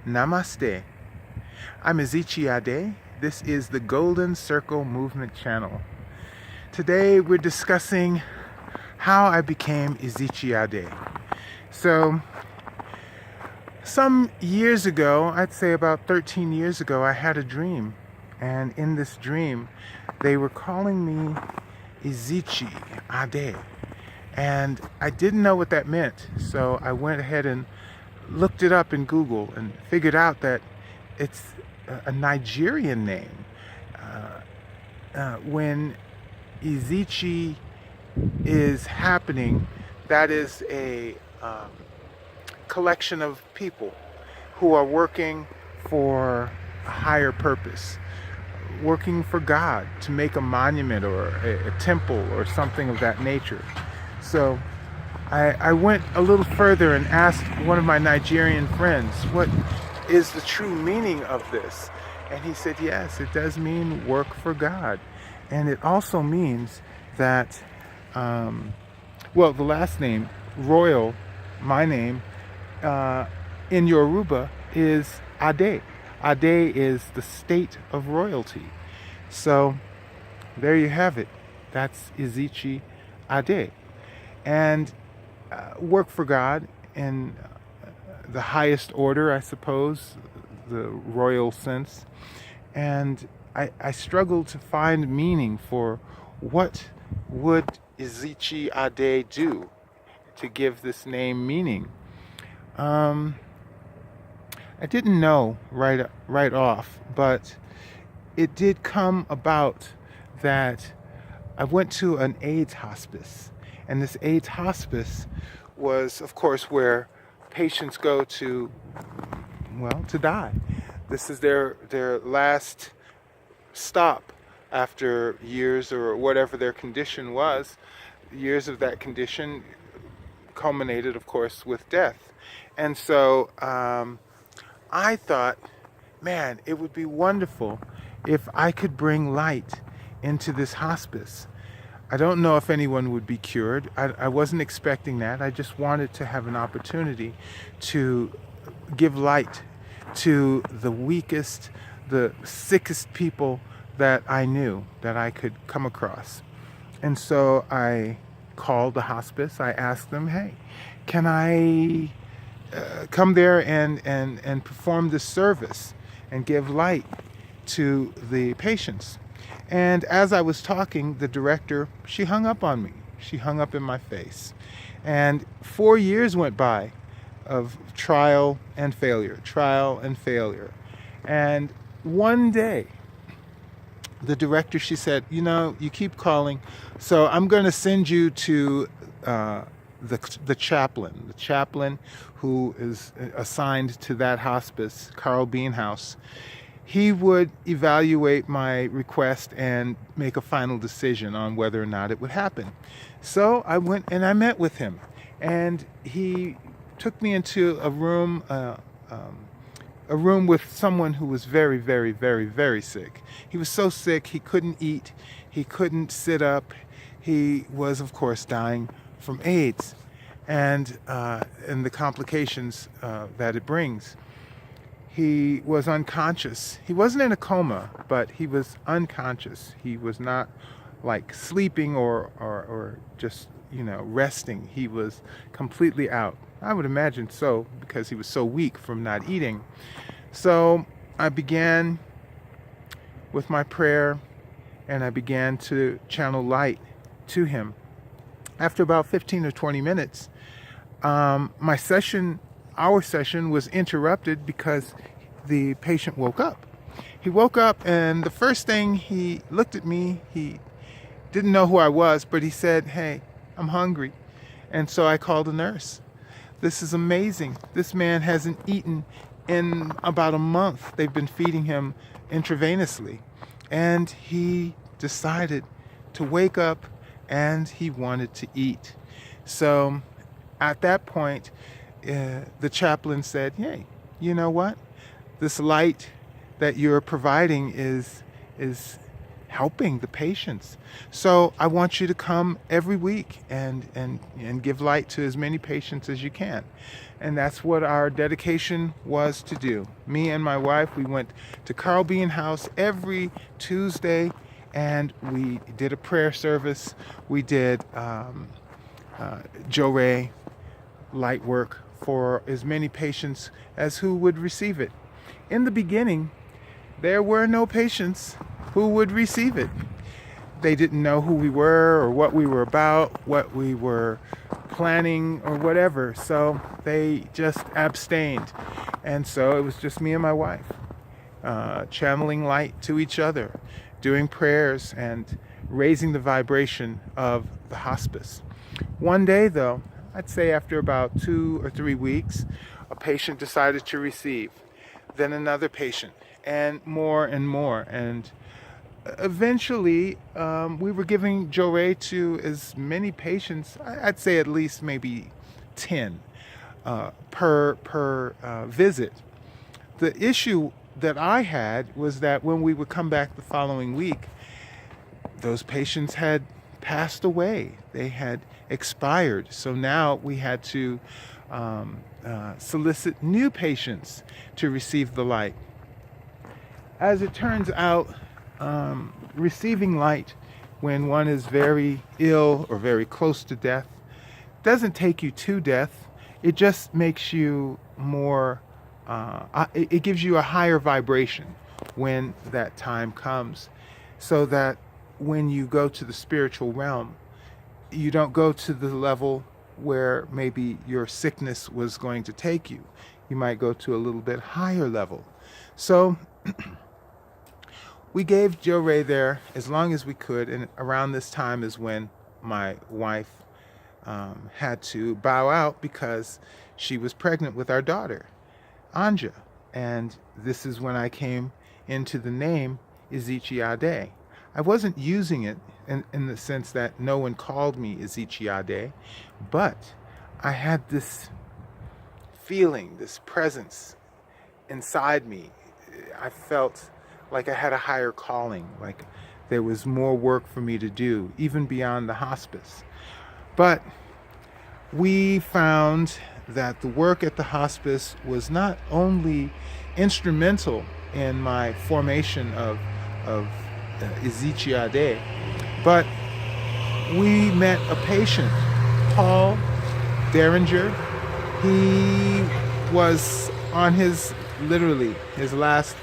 Namaste. I'm Ezechi Ade. This is the Golden Circle Movement channel. Today we're discussing how I became Ezechi Ade. So, some years ago, I'd say about 13 years ago, I had a dream. And in this dream, they were calling me Ezechi Ade. And I didn't know what that meant. So I went ahead and looked it up in Google and figured out that it's a Nigerian name. When Ezechi is happening, that is a collection of people who are working for a higher purpose, working for God to make a monument or a temple or something of that nature. So I went a little further and asked one of my Nigerian friends, what is the true meaning of this? And he said, yes, it does mean work for God. And it also means that, the last name, Royal, my name, in Yoruba is Ade. Ade is the state of royalty. So there you have it. That's Ezechi Ade. And work for God in the highest order, I suppose, the royal sense. And I struggled to find meaning for what would Ezechi Ade do to give this name meaning. I didn't know right off, but it did come about that I went to an AIDS hospice. And this AIDS hospice was, of course, where patients go to die. This is their last stop after years or whatever their condition was. Years of that condition culminated, of course, with death. And so I thought, man, it would be wonderful if I could bring light into this hospice. I don't know if anyone would be cured. I wasn't expecting that. I just wanted to have an opportunity to give light to the weakest, the sickest people that I knew, that I could come across. And so I called the hospice. I asked them, hey, can I come there and perform this service and give light to the patients? And as I was talking, the director, she hung up on me. She hung up in my face. And 4 years went by of trial and failure. And one day, the director, she said, you keep calling, so I'm going to send you to the chaplain who is assigned to that hospice, Carl Beanhouse. He would evaluate my request and make a final decision on whether or not it would happen. So I went and I met with him, and he took me into a room with someone who was very, very, very, very sick. He was so sick he couldn't eat, he couldn't sit up. He was, of course, dying from AIDS and the complications that it brings. He was unconscious. He wasn't in a coma, but he was unconscious. He was not like sleeping or just, resting. He was completely out. I would imagine so, because he was so weak from not eating. So I began with my prayer, and I began to channel light to him. After about 15 or 20 minutes, our session was interrupted because the patient woke up. He woke up, and the first thing, he looked at me. He didn't know who I was, but he said, hey, I'm hungry. And so I called a nurse. This is amazing. This man hasn't eaten in about a month. They've been feeding him intravenously. And he decided to wake up, and he wanted to eat. So at that point, the chaplain said, hey, you know what? This light that you're providing is helping the patients. So I want you to come every week and give light to as many patients as you can. And that's what our dedication was to do. Me and my wife, we went to Carl Bean House every Tuesday, and we did a prayer service. We did Joe Ray light work for as many patients as who would receive it. In the beginning, there were no patients who would receive it. They didn't know who we were or what we were about, what we were planning or whatever. So they just abstained. And so it was just me and my wife, channeling light to each other, doing prayers and raising the vibration of the hospice. One day though, I'd say after about 2 or 3 weeks, a patient decided to receive, then another patient, and more and more. And eventually, we were giving Joe Ray to as many patients, I'd say at least maybe 10 per visit. The issue that I had was that when we would come back the following week, those patients had passed away. They had expired. So now we had to solicit new patients to receive the light. As it turns out, receiving light when one is very ill or very close to death doesn't take you to death. It just makes you more, it gives you a higher vibration when that time comes, so that when you go to the spiritual realm, you don't go to the level where maybe your sickness was going to take you. You might go to a little bit higher level. So we gave Joe Ray there as long as we could, and around this time is when my wife had to bow out because she was pregnant with our daughter, Anja. And this is when I came into the name Ezechi Ade. I wasn't using it in the sense that no one called me Ezechi Ade, but I had this feeling, this presence inside me. I felt like I had a higher calling, like there was more work for me to do, even beyond the hospice. But we found that the work at the hospice was not only instrumental in my formation of Ezechi Ade, but we met a patient, Paul Derringer. He was on literally his last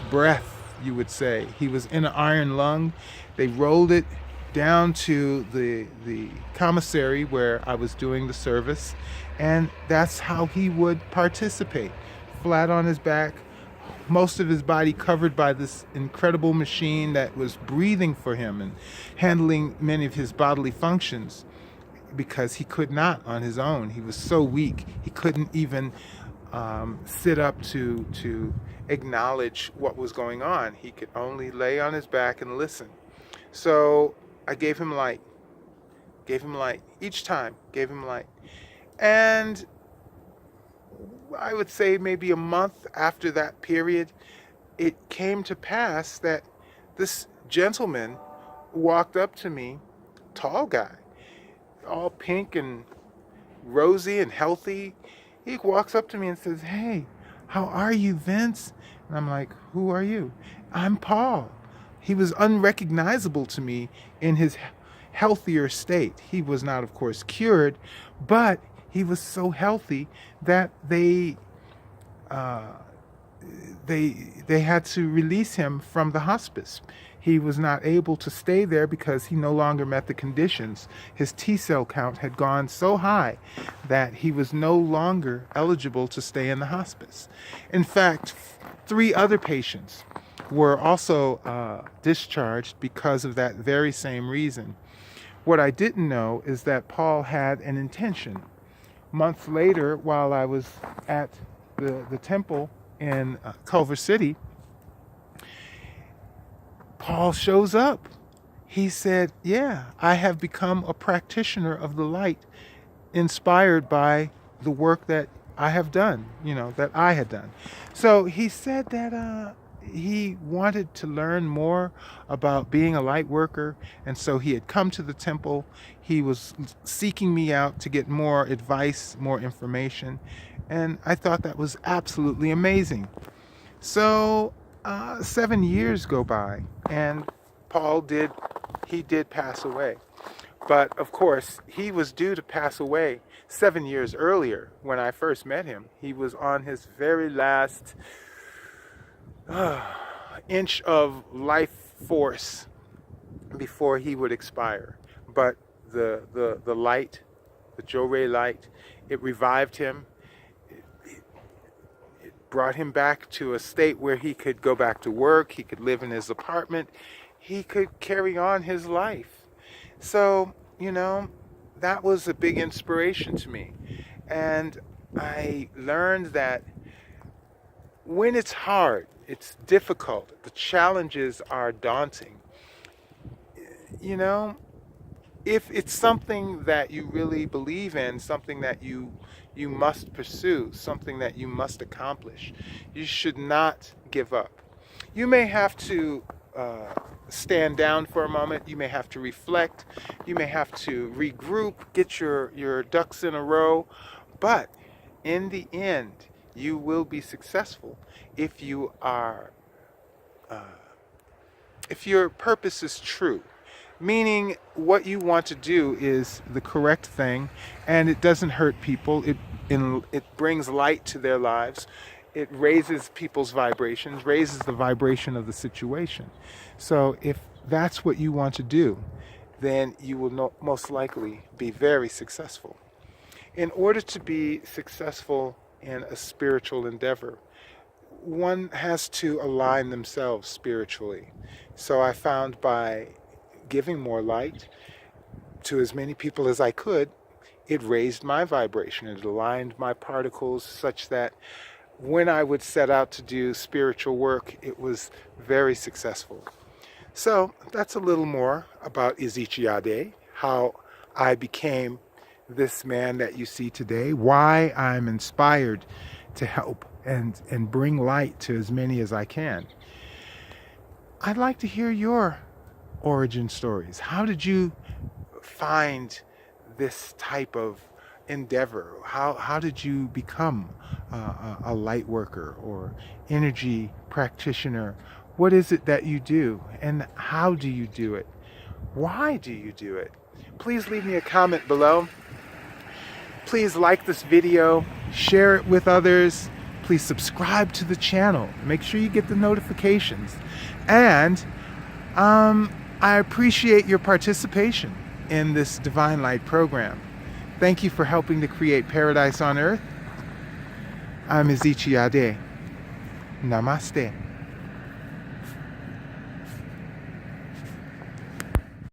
breath, you would say. He was in an iron lung. They rolled it down to the commissary where I was doing the service, and that's how he would participate, flat on his back, most of his body covered by this incredible machine that was breathing for him and handling many of his bodily functions, because he could not on his own. He was so weak. He couldn't even sit up to acknowledge what was going on. He could only lay on his back and listen. So I gave him light. Each time, gave him light. And I would say maybe a month after that period, it came to pass that this gentleman walked up to me, tall guy, all pink and rosy and healthy. He walks up to me and says, "Hey, how are you, Vince?" And I'm like, "Who are you?" "I'm Paul." He was unrecognizable to me in his healthier state. He was not, of course, cured, but he was so healthy that they had to release him from the hospice. He was not able to stay there because he no longer met the conditions. His T-cell count had gone so high that he was no longer eligible to stay in the hospice. In fact, 3 other patients were also discharged because of that very same reason. What I didn't know is that Paul had an intention. Months later, while I was at the temple in Culver City, Paul shows up. He said, "Yeah, I have become a practitioner of the light, inspired by the work that I have done, that I had done." So he said that he wanted to learn more about being a light worker, and so he had come to the temple. He was seeking me out to get more advice, more information, and I thought that was absolutely amazing. So 7 years go by, and Paul did pass away. But of course, he was due to pass away 7 years earlier when I first met him. He was on his very last inch of life force before he would expire. But the light, the Joray light, it revived him. It brought him back to a state where he could go back to work. He could live in his apartment. He could carry on his life. So, that was a big inspiration to me. And I learned that when it's hard, it's difficult, the challenges are daunting, if it's something that you really believe in, something that you must pursue, something that you must accomplish, you should not give up. You may have to stand down for a moment. You may have to reflect. You may have to regroup, get your ducks in a row. But in the end, you will be successful if you are, if your purpose is true. Meaning, what you want to do is the correct thing, and it doesn't hurt people. It brings light to their lives. It raises people's vibrations, raises the vibration of the situation. So if that's what you want to do, then you will most likely be very successful. In order to be successful in a spiritual endeavor, one has to align themselves spiritually. So I found by giving more light to as many people as I could, it raised my vibration. It aligned my particles such that when I would set out to do spiritual work, it was very successful. So that's a little more about Ezechiade, how I became this man that you see today, why I'm inspired to help and bring light to as many as I can. I'd like to hear your origin stories. How did you find this type of endeavor? How did you become a light worker or energy practitioner? What is it that you do, and how do you do it? Why do you do it? Please leave me a comment below. Please like this video, share it with others. Please subscribe to the channel. Make sure you get the notifications. And I appreciate your participation in this Divine Light program. Thank you for helping to create paradise on earth. I'm Ezechiade. Namaste.